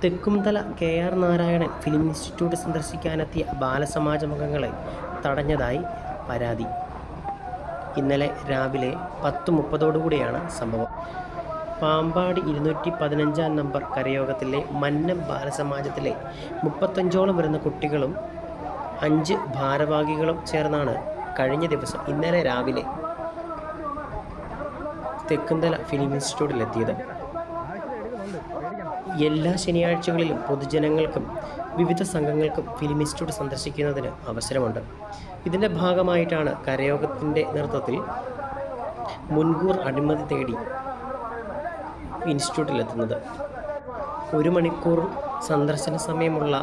Thekkumthala KR Narayanan film institute സന്ദർശിക്കാനെത്തിയ ബാലസമാജമംഗങ്ങളെ തടഞ്ഞതായി പരാതി. ഇന്നലെ രാവിലെ 10:30 സംഭവം. പാമ്പാടി 215 നമ്പർ കരയോഗത്തിലെ മന്നം ബാലസമാജത്തിലെ 35ഓളം വരുന്ന കുട്ടികളും 5 ഭാരവാഹികളും ചേർന്നാണ് കഴിഞ്ഞ ദിവസം ഇന്നലെ രാവിലെ തെക്കുംതല ഫിലിം ഇൻസ്റ്റിറ്റ്യൂട്ടിലെത്തിയത്. എല്ലാ ശനിയാഴ്ചകളിലും പൊതുജനങ്ങൾക്കും വിവിധ സംഘങ്ങൾക്കും ഫിലിം ഇൻസ്റ്റിറ്റ്യൂട്ട് സന്ദർശിക്കുന്നതിന് അവസരമുണ്ട്. ഇതിൻ്റെ ഭാഗമായിട്ടാണ് കരയോഗത്തിൻ്റെ നേതൃത്വത്തിൽ മുൻകൂർ അനുമതി തേടി ഇൻസ്റ്റിറ്റ്യൂട്ടിലെത്തുന്നത്. 1 മണിക്കൂർ സന്ദർശന സമയമുള്ള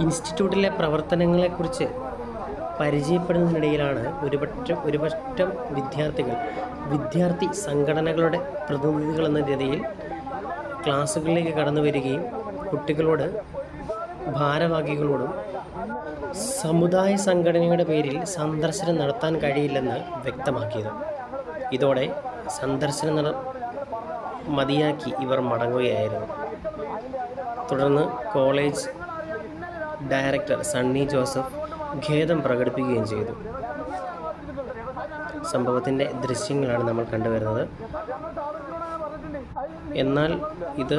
ഇൻസ്റ്റിറ്റ്യൂട്ടിലെ പ്രവർത്തനങ്ങളെക്കുറിച്ച് പരിചയപ്പെടുന്നതിനിടയിലാണ് ഒരു പറ്റം വിദ്യാർത്ഥി സംഘടനകളുടെ പ്രതിനിധികൾ എന്ന രീതിയിൽ ക്ലാസ്സുകളിലേക്ക് കടന്നു വരികയും കുട്ടികളോട് ഭാരവാഹികളോടും സമുദായ സംഘടനയുടെ പേരിൽ സന്ദർശനം നടത്താൻ കഴിയില്ലെന്ന് വ്യക്തമാക്കിയത്. ഇതോടെ സന്ദർശനം മതിയാക്കി ഇവർ മടങ്ങുകയായിരുന്നു. തുടർന്ന് കോളേജ് ഡയറക്ടർ സണ്ണി ജോസഫ് ഖേദം പ്രകടിപ്പിക്കുകയും ചെയ്തു. സംഭവത്തിൻ്റെ ദൃശ്യങ്ങളാണ് നമ്മൾ കണ്ടുവരുന്നത്. എന്നാൽ ഇത്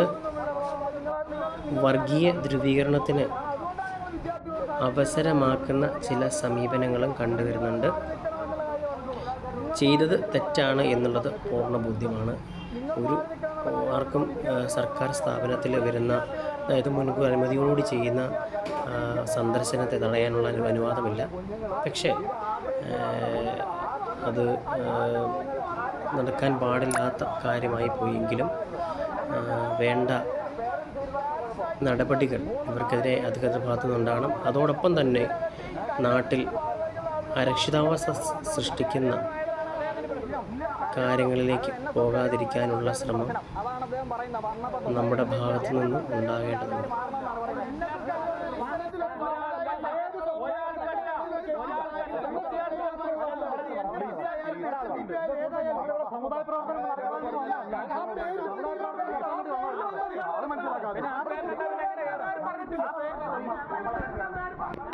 വർഗീയ ധ്രുവീകരണത്തിന് അവസരമാക്കുന്ന ചില സമീപനങ്ങളും കണ്ടുവരുന്നുണ്ട്. ചെയ്തത് തെറ്റാണ് എന്നുള്ളത് പൂർണ്ണ ബോധ്യമാണ്. ആർക്കും സർക്കാർ സ്ഥാപനത്തിൽ വരുന്ന, അതായത് മുൻകൂർ അനുമതിയോടുകൂടി ചെയ്യുന്ന സന്ദർശനത്തെ തടയാനുള്ള അനുവാദമില്ല. പക്ഷേ അത് നടക്കാൻ പാടില്ലാത്ത കാര്യമായി പോയെങ്കിലും വേണ്ട നടപടികൾ ഇവർക്കെതിരെ അധികൃതരുടെ ഭാഗത്തു നിന്നുണ്ടാകണം. അതോടൊപ്പം തന്നെ നാട്ടിൽ അരക്ഷിതാവസ്ഥ സൃഷ്ടിക്കുന്ന കാര്യങ്ങളിലേക്ക് പോകാതിരിക്കാനുള്ള ശ്രമം നമ്മുടെ ഭാഗത്തു നിന്നും ഉണ്ടാകേണ്ടതുണ്ട്. സമുദായ പ്രവർത്തനം